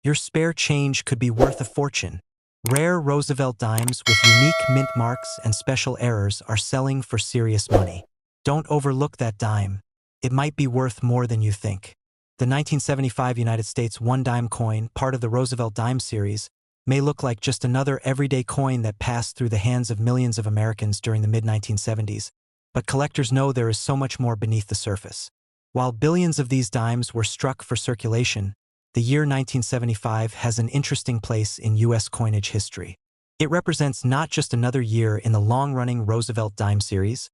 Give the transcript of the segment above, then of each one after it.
Your spare change could be worth a fortune. Rare Roosevelt dimes with unique mint marks and special errors are selling for serious money. Don't overlook that dime. It might be worth more than you think. The 1975 United States one-dime coin, part of the Roosevelt dime series, may look like just another everyday coin that passed through the hands of millions of Americans during the mid-1970s, but collectors know there is so much more beneath the surface. While billions of these dimes were struck for circulation, the year 1975 has an interesting place in U.S. coinage history. It represents not just another year in the long-running Roosevelt dime series,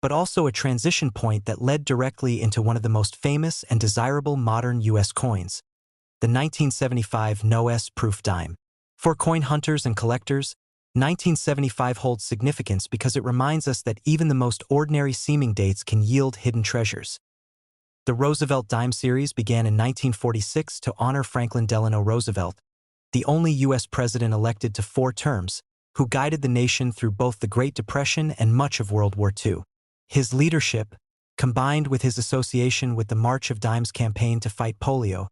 but also a transition point that led directly into one of the most famous and desirable modern U.S. coins, the 1975 No-S proof dime. For coin hunters and collectors, 1975 holds significance because it reminds us that even the most ordinary seeming dates can yield hidden treasures. The Roosevelt dime series began in 1946 to honor Franklin Delano Roosevelt, the only U.S. president elected to 4 terms, who guided the nation through both the Great Depression and much of World War II. His leadership, combined with his association with the March of Dimes campaign to fight polio,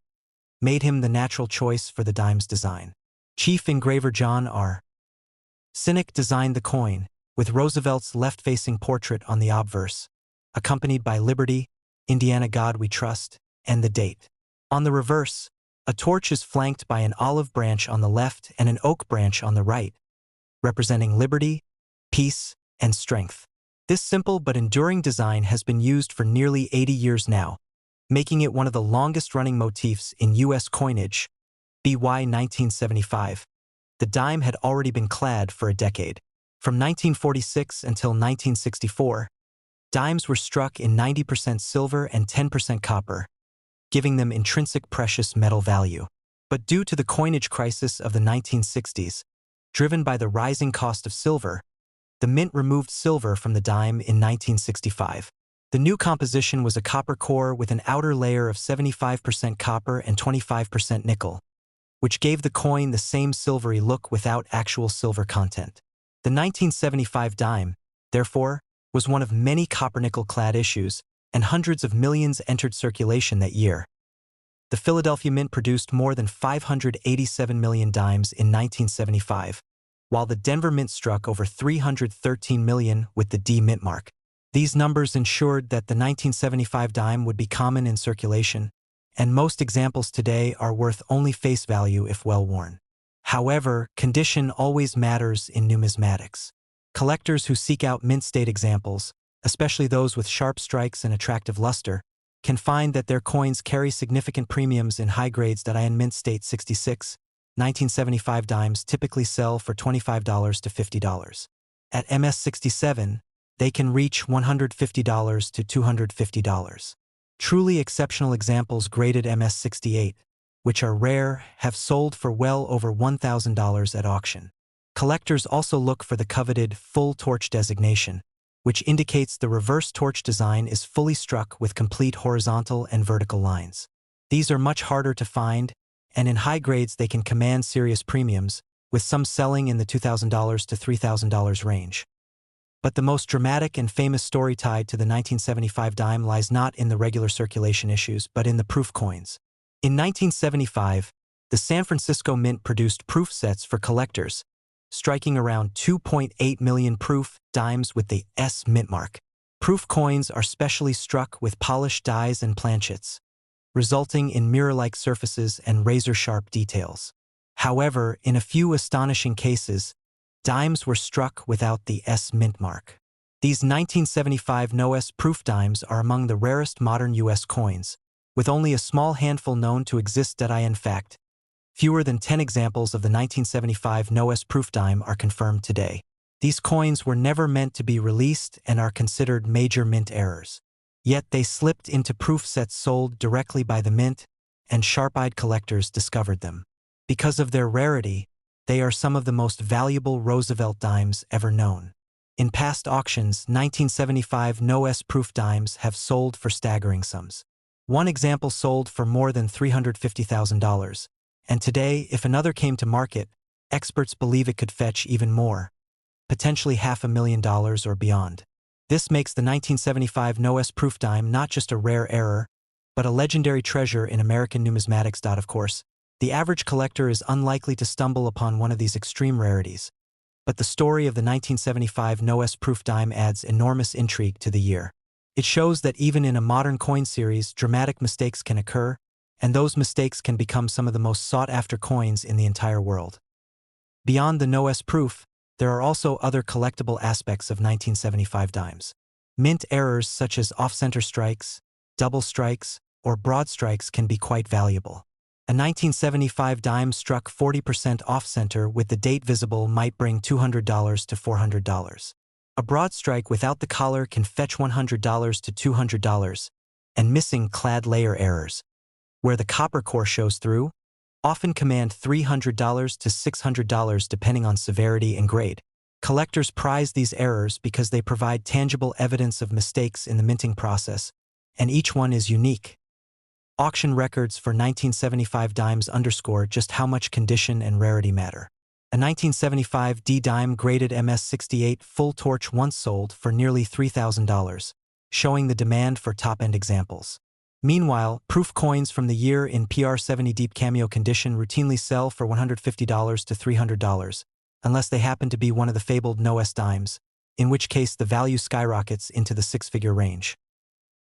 made him the natural choice for the dime's design. Chief engraver John R. Sinek designed the coin, with Roosevelt's left-facing portrait on the obverse, accompanied by Liberty, Indiana God We Trust, and the date. On the reverse, a torch is flanked by an olive branch on the left and an oak branch on the right, representing liberty, peace, and strength. This simple but enduring design has been used for nearly 80 years now, making it one of the longest-running motifs in U.S. coinage. BY 1975. The dime had already been clad for a decade. From 1946 until 1964, dimes were struck in 90% silver and 10% copper, giving them intrinsic precious metal value. But due to the coinage crisis of the 1960s, driven by the rising cost of silver, the mint removed silver from the dime in 1965. The new composition was a copper core with an outer layer of 75% copper and 25% nickel, which gave the coin the same silvery look without actual silver content. The 1975 dime, therefore, was one of many copper-nickel-clad issues, and hundreds of millions entered circulation that year. The Philadelphia Mint produced more than 587 million dimes in 1975, while the Denver Mint struck over 313 million with the D mint mark. These numbers ensured that the 1975 dime would be common in circulation, and most examples today are worth only face value if well worn. However, condition always matters in numismatics. Collectors who seek out mint-state examples, especially those with sharp strikes and attractive luster, can find that their coins carry significant premiums in high grades. In mint state 66, 1975 dimes typically sell for $25 to $50. At MS 67, they can reach $150 to $250. Truly exceptional examples graded MS 68, which are rare, have sold for well over $1,000 at auction. Collectors also look for the coveted full torch designation, which indicates the reverse torch design is fully struck with complete horizontal and vertical lines. These are much harder to find, and in high grades they can command serious premiums, with some selling in the $2,000 to $3,000 range. But the most dramatic and famous story tied to the 1975 dime lies not in the regular circulation issues, but in the proof coins. In 1975, the San Francisco Mint produced proof sets for collectors, striking around 2.8 million proof dimes with the S mint mark. Proof coins are specially struck with polished dies and planchets, resulting in mirror-like surfaces and razor-sharp details. However, in a few astonishing cases, dimes were struck without the S mint mark. These 1975 No-S proof dimes are among the rarest modern U.S. coins, with only a small handful known to exist. In fact, fewer than 10 examples of the 1975 No-S proof dime are confirmed today. These coins were never meant to be released and are considered major mint errors. Yet they slipped into proof sets sold directly by the mint, and sharp-eyed collectors discovered them. Because of their rarity, they are some of the most valuable Roosevelt dimes ever known. In past auctions, 1975 No-S proof dimes have sold for staggering sums. One example sold for more than $350,000. And today, if another came to market, experts believe it could fetch even more, potentially $500,000 or beyond. This makes the 1975 No-S proof dime not just a rare error, but a legendary treasure in American numismatics. Of course, The average collector is unlikely to stumble upon one of these extreme rarities. But the story of the 1975 no-S proof dime adds enormous intrigue to the year. It shows that even in a modern coin series, dramatic mistakes can occur, and those mistakes can become some of the most sought-after coins in the entire world. Beyond the no-S proof, there are also other collectible aspects of 1975 dimes. Mint errors such as off-center strikes, double strikes, or broad strikes can be quite valuable. A 1975 dime struck 40% off-center with the date visible might bring $200 to $400. A broad strike without the collar can fetch $100 to $200, and missing clad layer errors, where the copper core shows through, often command $300 to $600 depending on severity and grade. Collectors prize these errors because they provide tangible evidence of mistakes in the minting process, and each one is unique. Auction records for 1975 dimes underscore just how much condition and rarity matter. A 1975 D dime graded MS68 full torch once sold for nearly $3,000, showing the demand for top-end examples. Meanwhile, proof coins from the year in PR70 deep cameo condition routinely sell for $150 to $300, unless they happen to be one of the fabled no-S dimes, in which case the value skyrockets into the six-figure range.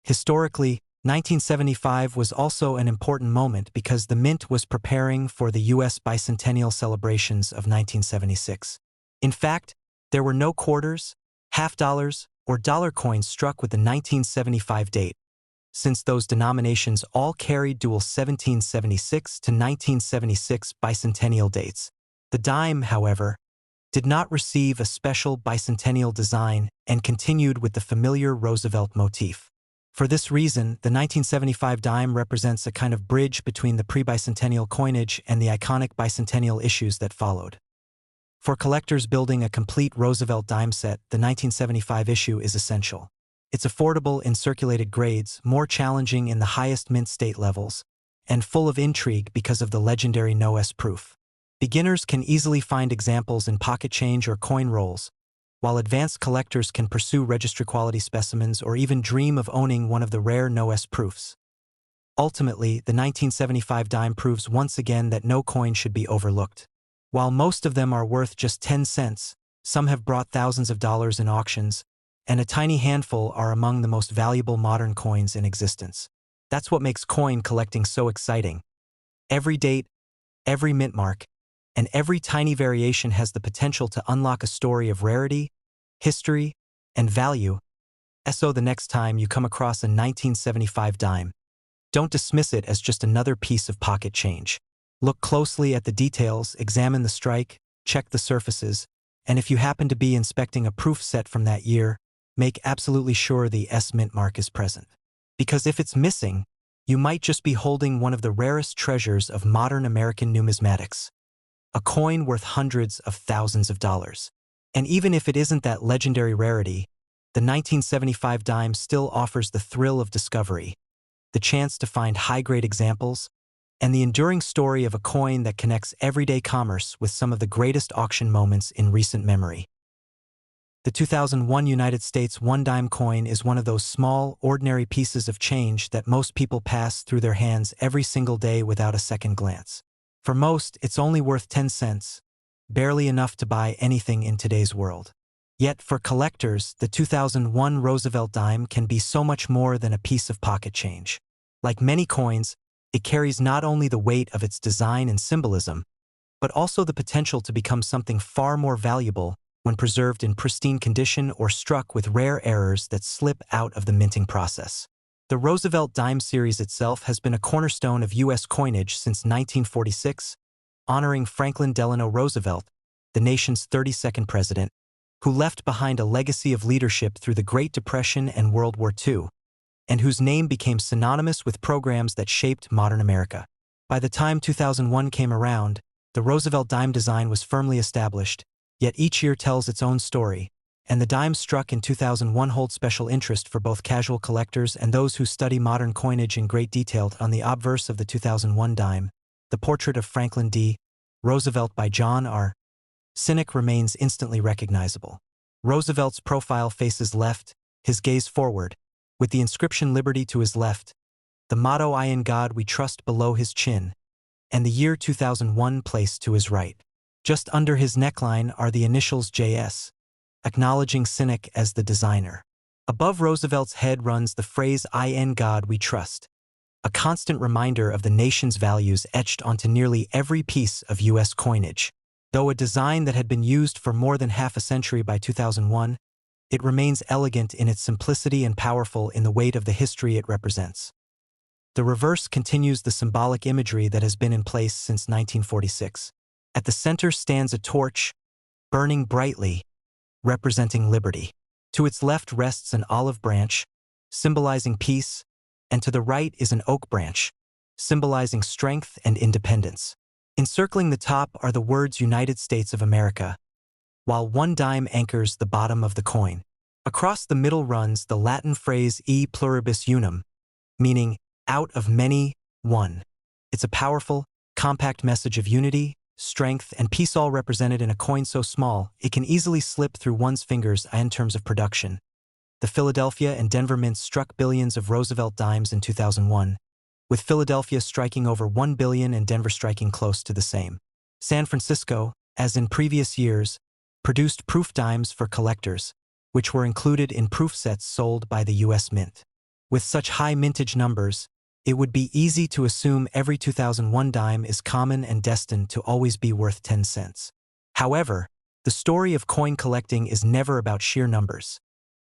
Historically, 1975 was also an important moment because the mint was preparing for the U.S. bicentennial celebrations of 1976. In fact, there were no quarters, half dollars, or dollar coins struck with the 1975 date, since those denominations all carried dual 1776 to 1976 bicentennial dates. The dime, however, did not receive a special bicentennial design and continued with the familiar Roosevelt motif. For this reason, the 1975 dime represents a kind of bridge between the pre-bicentennial coinage and the iconic bicentennial issues that followed. For collectors building a complete Roosevelt dime set, the 1975 issue is essential. It's affordable in circulated grades, more challenging in the highest mint state levels, and full of intrigue because of the legendary no-S proof. Beginners can easily find examples in pocket change or coin rolls, while advanced collectors can pursue registry-quality specimens or even dream of owning one of the rare no-S proofs. Ultimately, the 1975 dime proves once again that no coin should be overlooked. While most of them are worth just 10 cents, some have brought thousands of dollars in auctions, and a tiny handful are among the most valuable modern coins in existence. That's what makes coin collecting so exciting. Every date, every mint mark, and every tiny variation has the potential to unlock a story of rarity, history, and value. So the next time you come across a 1975 dime, don't dismiss it as just another piece of pocket change. Look closely at the details, examine the strike, check the surfaces, and if you happen to be inspecting a proof set from that year, make absolutely sure the S mint mark is present. Because if it's missing, you might just be holding one of the rarest treasures of modern American numismatics. A coin worth hundreds of thousands of dollars. And even if it isn't that legendary rarity, the 1975 dime still offers the thrill of discovery, the chance to find high-grade examples, and the enduring story of a coin that connects everyday commerce with some of the greatest auction moments in recent memory. The 2001 United States one-dime coin is one of those small, ordinary pieces of change that most people pass through their hands every single day without a second glance. For most, it's only worth 10 cents, barely enough to buy anything in today's world. Yet for collectors, the 2001 Roosevelt dime can be so much more than a piece of pocket change. Like many coins, it carries not only the weight of its design and symbolism, but also the potential to become something far more valuable when preserved in pristine condition or struck with rare errors that slip out of the minting process. The Roosevelt dime series itself has been a cornerstone of U.S. coinage since 1946, honoring Franklin Delano Roosevelt, the nation's 32nd president, who left behind a legacy of leadership through the Great Depression and World War II, and whose name became synonymous with programs that shaped modern America. By the time 2001 came around, the Roosevelt dime design was firmly established, yet each year tells its own story, and the dime struck in 2001 holds special interest for both casual collectors and those who study modern coinage in great detail. On the obverse of the 2001 dime, the portrait of Franklin D. Roosevelt by John R. Sinek remains instantly recognizable. Roosevelt's profile faces left, his gaze forward, with the inscription Liberty to his left, the motto I in God we trust below his chin, and the year 2001 placed to his right. Just under his neckline are the initials JS, acknowledging Cynic as the designer. Above Roosevelt's head runs the phrase "In God We Trust," a constant reminder of the nation's values etched onto nearly every piece of U.S. coinage. Though a design that had been used for more than half a century by 2001, it remains elegant in its simplicity and powerful in the weight of the history it represents. The reverse continues the symbolic imagery that has been in place since 1946. At the center stands a torch, burning brightly, representing liberty. To its left rests an olive branch, symbolizing peace, and to the right is an oak branch, symbolizing strength and independence. Encircling the top are the words United States of America, while one dime anchors the bottom of the coin. Across the middle runs the Latin phrase e pluribus unum, meaning out of many, one. It's a powerful, compact message of unity, strength, and peace, all represented in a coin so small it can easily slip through one's fingers. In terms of production, the Philadelphia and Denver mints struck billions of Roosevelt dimes in 2001, with Philadelphia striking over 1 billion and Denver striking close to the same. San Francisco, as in previous years, produced proof dimes for collectors, which were included in proof sets sold by the U.S. Mint. With such high mintage numbers, it would be easy to assume every 2001 dime is common and destined to always be worth 10 cents. However, the story of coin collecting is never about sheer numbers.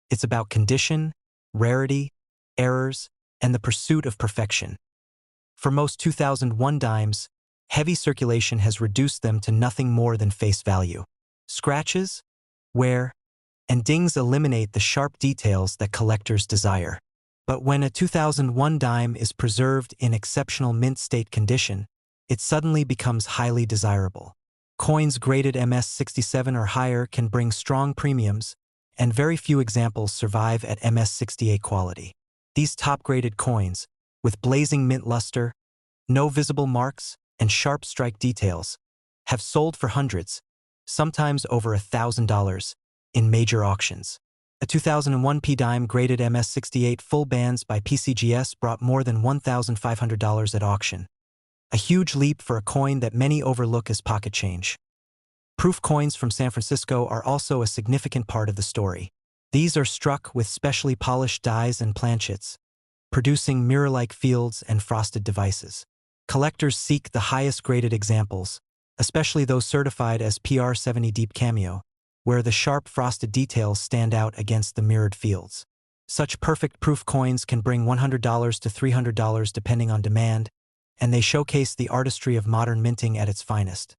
It's about condition, rarity, errors, and the pursuit of perfection. For most 2001 dimes, heavy circulation has reduced them to nothing more than face value. Scratches, wear, and dings eliminate the sharp details that collectors desire. But when a 2001 dime is preserved in exceptional mint state condition, it suddenly becomes highly desirable. Coins graded MS-67 or higher can bring strong premiums, and very few examples survive at MS-68 quality. These top-graded coins, with blazing mint luster, no visible marks, and sharp strike details, have sold for hundreds, sometimes over $1,000, in major auctions. A 2001 P-dime graded MS-68 full bands by PCGS brought more than $1,500 at auction, a huge leap for a coin that many overlook as pocket change. Proof coins from San Francisco are also a significant part of the story. These are struck with specially polished dies and planchets, producing mirror-like fields and frosted devices. Collectors seek the highest graded examples, especially those certified as PR70 Deep Cameo, where the sharp frosted details stand out against the mirrored fields. Such perfect proof coins can bring $100 to $300 depending on demand, and they showcase the artistry of modern minting at its finest.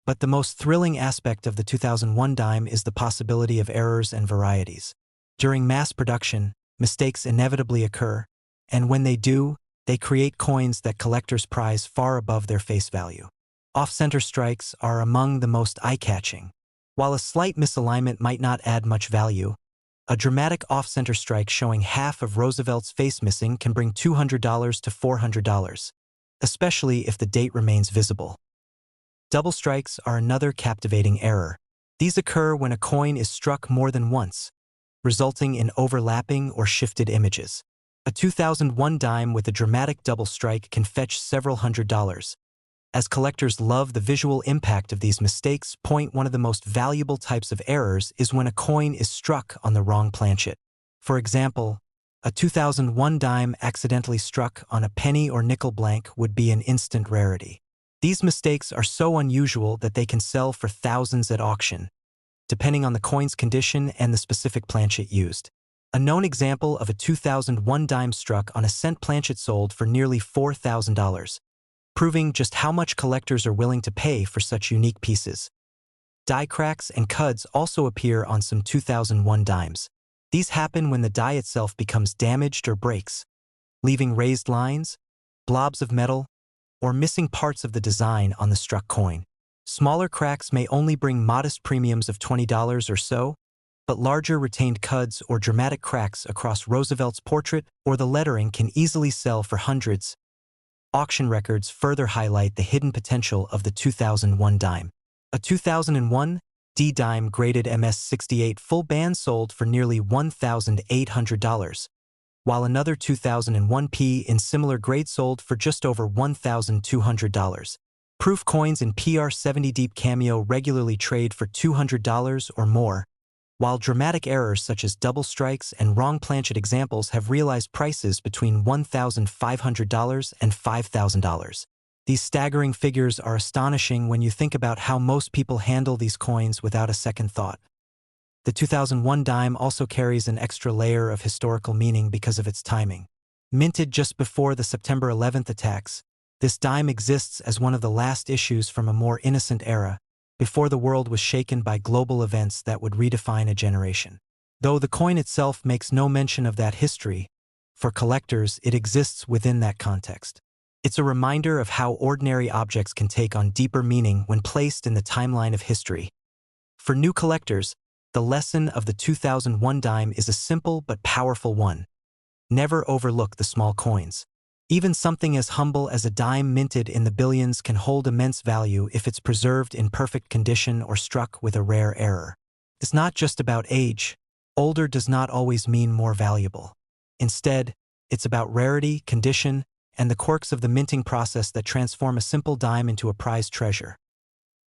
But the most thrilling aspect of the 2001 dime is the possibility of errors and varieties. During mass production, mistakes inevitably occur, and when they do, they create coins that collectors prize far above their face value. Off-center strikes are among the most eye-catching. While a slight misalignment might not add much value, a dramatic off-center strike showing half of Roosevelt's face missing can bring $200 to $400, especially if the date remains visible. Double strikes are another captivating error. These occur when a coin is struck more than once, resulting in overlapping or shifted images. A 2001 dime with a dramatic double strike can fetch several $100s. As collectors love the visual impact of these mistakes, one of the most valuable types of errors is when a coin is struck on the wrong planchet. For example, a 2001 dime accidentally struck on a penny or nickel blank would be an instant rarity. These mistakes are so unusual that they can sell for thousands at auction, depending on the coin's condition and the specific planchet used. A known example of a 2001 dime struck on a cent planchet sold for nearly $4,000. Proving just how much collectors are willing to pay for such unique pieces. Die cracks and cuds also appear on some 2001 dimes. These happen when the die itself becomes damaged or breaks, leaving raised lines, blobs of metal, or missing parts of the design on the struck coin. Smaller cracks may only bring modest premiums of $20 or so, but larger retained cuds or dramatic cracks across Roosevelt's portrait or the lettering can easily sell for hundreds. Auction records further highlight the hidden potential of the 2001 dime. A 2001 D dime graded MS-68 full band sold for nearly $1,800, while another 2001p in similar grade sold for just over $1,200. Proof coins in PR70 Deep Cameo regularly trade for $200 or more, while dramatic errors such as double strikes and wrong planchet examples have realized prices between $1,500 and $5,000. These staggering figures are astonishing when you think about how most people handle these coins without a second thought. The 2001 dime also carries an extra layer of historical meaning because of its timing. Minted just before the September 11th attacks, this dime exists as one of the last issues from a more innocent era, before the world was shaken by global events that would redefine a generation. Though the coin itself makes no mention of that history, for collectors it exists within that context. It's a reminder of how ordinary objects can take on deeper meaning when placed in the timeline of history. For new collectors, the lesson of the 2001 dime is a simple but powerful one. Never overlook the small coins. Even something as humble as a dime minted in the billions can hold immense value if it's preserved in perfect condition or struck with a rare error. It's not just about age. Older does not always mean more valuable. Instead, it's about rarity, condition, and the quirks of the minting process that transform a simple dime into a prized treasure.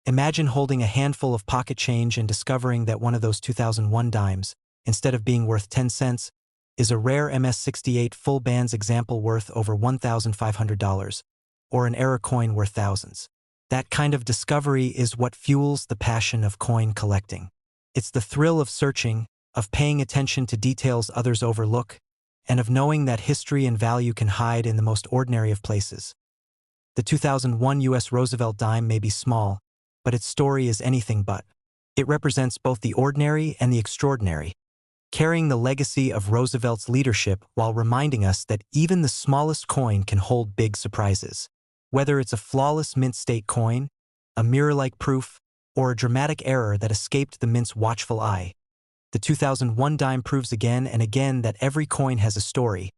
Imagine holding a handful of pocket change and discovering that one of those 2001 dimes, instead of being worth 10 cents, is a rare MS-68 full bands example worth over $1,500, or an error coin worth thousands. That kind of discovery is what fuels the passion of coin collecting. It's the thrill of searching, of paying attention to details others overlook, and of knowing that history and value can hide in the most ordinary of places. The 2001 U.S. Roosevelt dime may be small, but its story is anything but. It represents both the ordinary and the extraordinary, carrying the legacy of Roosevelt's leadership while reminding us that even the smallest coin can hold big surprises. Whether it's a flawless mint state coin, a mirror-like proof, or a dramatic error that escaped the mint's watchful eye, the 2001 dime proves again and again that every coin has a story,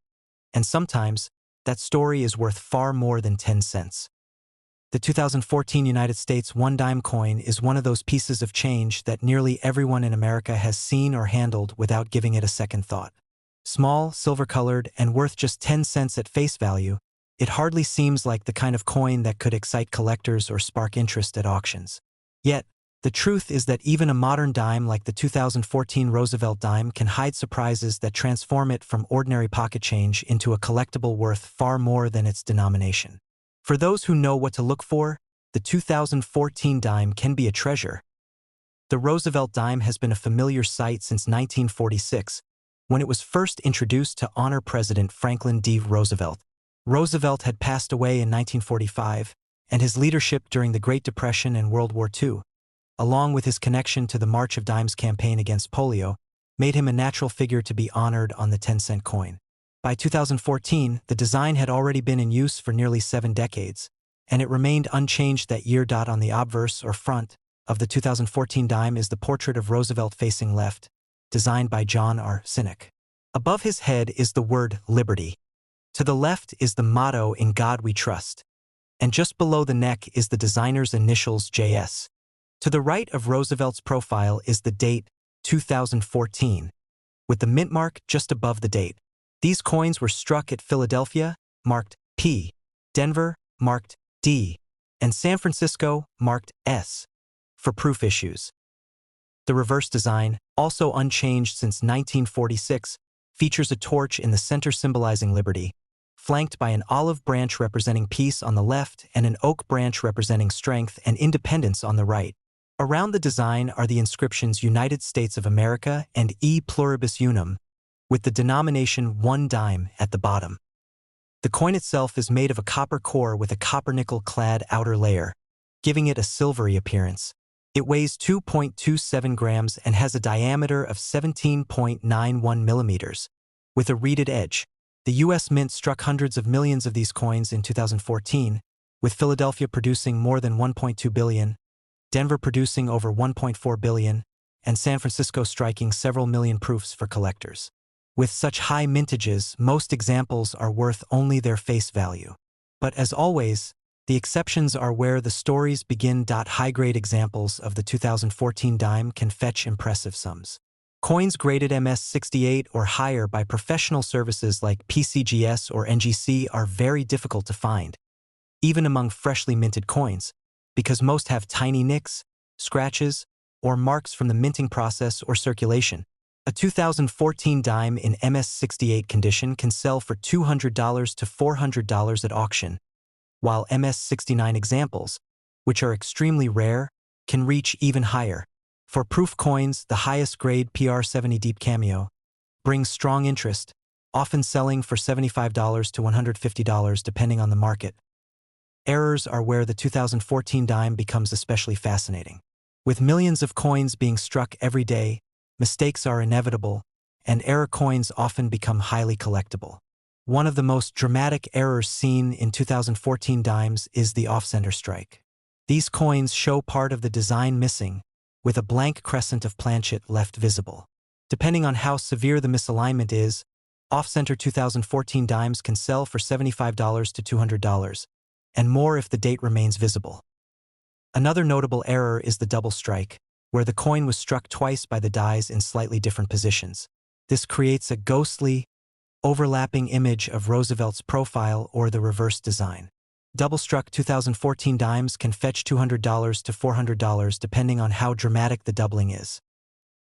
and sometimes that story is worth far more than 10 cents. The 2014 United States one-dime coin is one of those pieces of change that nearly everyone in America has seen or handled without giving it a second thought. Small, silver-colored, and worth just 10 cents at face value, it hardly seems like the kind of coin that could excite collectors or spark interest at auctions. Yet, the truth is that even a modern dime like the 2014 Roosevelt dime can hide surprises that transform it from ordinary pocket change into a collectible worth far more than its denomination. For those who know what to look for, the 2014 dime can be a treasure. The Roosevelt dime has been a familiar sight since 1946, when it was first introduced to honor President Franklin D. Roosevelt. Roosevelt had passed away in 1945, and his leadership during the Great Depression and World War II, along with his connection to the March of Dimes campaign against polio, made him a natural figure to be honored on the 10-cent coin. By 2014, the design had already been in use for nearly 7 decades, and it remained unchanged that year. On the obverse, or front, of the 2014 dime is the portrait of Roosevelt facing left, designed by John R. Sinek. Above his head is the word Liberty. To the left is the motto "In God We Trust," and just below the neck is the designer's initials JS. To the right of Roosevelt's profile is the date, 2014, with the mint mark just above the date. These coins were struck at Philadelphia, marked P, Denver, marked D, and San Francisco, marked S, for proof issues. The reverse design, also unchanged since 1946, features a torch in the center symbolizing liberty, flanked by an olive branch representing peace on the left and an oak branch representing strength and independence on the right. Around the design are the inscriptions United States of America and E Pluribus Unum, with the denomination 1 dime at the bottom. The coin itself is made of a copper core with a copper-nickel-clad outer layer, giving it a silvery appearance. It weighs 2.27 grams and has a diameter of 17.91 millimeters, with a reeded edge. The U.S. Mint struck hundreds of millions of these coins in 2014, with Philadelphia producing more than 1.2 billion, Denver producing over 1.4 billion, and San Francisco striking several million proofs for collectors. With such high mintages, most examples are worth only their face value. But as always, the exceptions are where the stories begin. High-grade examples of the 2014 dime can fetch impressive sums. Coins graded MS-68 or higher by professional services like PCGS or NGC are very difficult to find, even among freshly minted coins, because most have tiny nicks, scratches, or marks from the minting process or circulation. A 2014 dime in MS-68 condition can sell for $200 to $400 at auction, while MS-69 examples, which are extremely rare, can reach even higher. For proof coins, the highest grade PR70 Deep Cameo brings strong interest, often selling for $75 to $150 depending on the market. Errors are where the 2014 dime becomes especially fascinating. With millions of coins being struck every day, mistakes are inevitable, and error coins often become highly collectible. One of the most dramatic errors seen in 2014 dimes is the off-center strike. These coins show part of the design missing, with a blank crescent of planchet left visible. Depending on how severe the misalignment is, off-center 2014 dimes can sell for $75 to $200, and more if the date remains visible. Another notable error is the double strike, where the coin was struck twice by the dies in slightly different positions. This creates a ghostly, overlapping image of Roosevelt's profile or the reverse design. Double-struck 2014 dimes can fetch $200 to $400 depending on how dramatic the doubling is.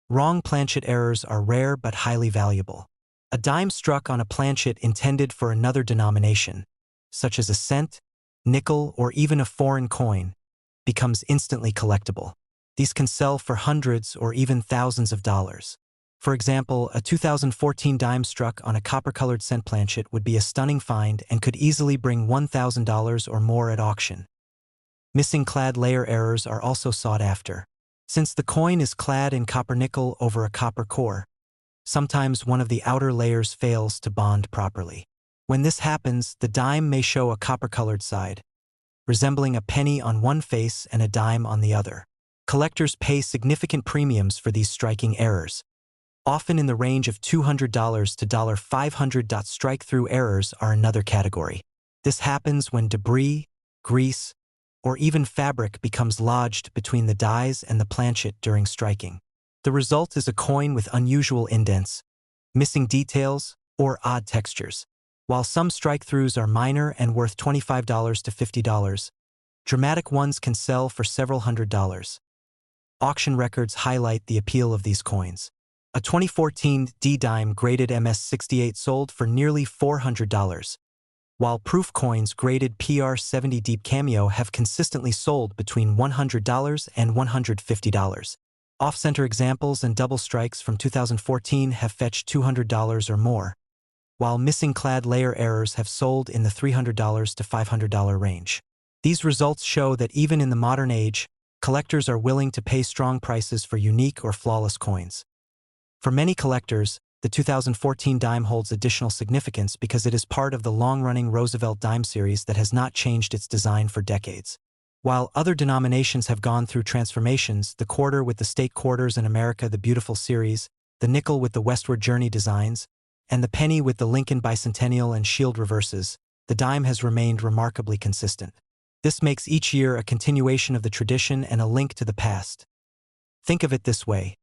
Wrong planchet errors are rare but highly valuable. A dime struck on a planchet intended for another denomination, such as a cent, nickel, or even a foreign coin, becomes instantly collectible. These can sell for hundreds or even thousands of dollars. For example, a 2014 dime struck on a copper-colored cent planchet would be a stunning find and could easily bring $1,000 or more at auction. Missing clad layer errors are also sought after. Since the coin is clad in copper-nickel over a copper core, sometimes one of the outer layers fails to bond properly. When this happens, the dime may show a copper-colored side, resembling a penny on one face and a dime on the other. Collectors pay significant premiums for these striking errors, often in the range of $200 to $500. Strike-through errors are another category. This happens when debris, grease, or even fabric becomes lodged between the dies and the planchet during striking. The result is a coin with unusual indents, missing details, or odd textures. While some strike-throughs are minor and worth $25 to $50, dramatic ones can sell for several $100s. Auction records highlight the appeal of these coins. A 2014 D-dime graded MS-68 sold for nearly $400, while proof coins graded PR70 Deep Cameo have consistently sold between $100 and $150. Off-center examples and double strikes from 2014 have fetched $200 or more, while missing clad layer errors have sold in the $300 to $500 range. These results show that even in the modern age, collectors are willing to pay strong prices for unique or flawless coins. For many collectors, the 2014 dime holds additional significance because it is part of the long-running Roosevelt dime series that has not changed its design for decades. While other denominations have gone through transformations, the quarter with the state quarters in America, the Beautiful series, the nickel with the Westward Journey designs, and the penny with the Lincoln Bicentennial and Shield reverses, the dime has remained remarkably consistent. This makes each year a continuation of the tradition and a link to the past. Think of it this way.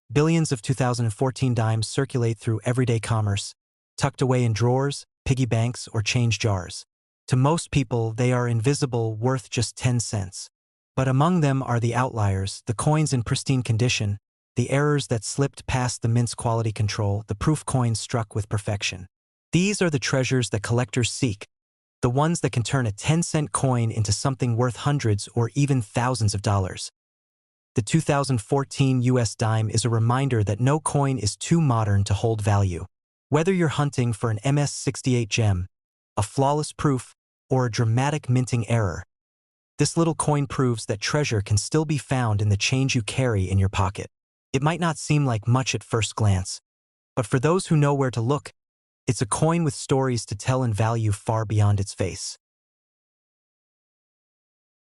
Billions of 2014 dimes circulate through everyday commerce, tucked away in drawers, piggy banks, or change jars. To most people, they are invisible, worth just 10 cents. But among them are the outliers, the coins in pristine condition, the errors that slipped past the mint's quality control, the proof coins struck with perfection. These are the treasures that collectors seek, the ones that can turn a 10-cent coin into something worth hundreds or even thousands of dollars. The 2014 US dime is a reminder that no coin is too modern to hold value. Whether you're hunting for an MS-68 gem, a flawless proof, or a dramatic minting error, this little coin proves that treasure can still be found in the change you carry in your pocket. It might not seem like much at first glance, but for those who know where to look, it's a coin with stories to tell and value far beyond its face.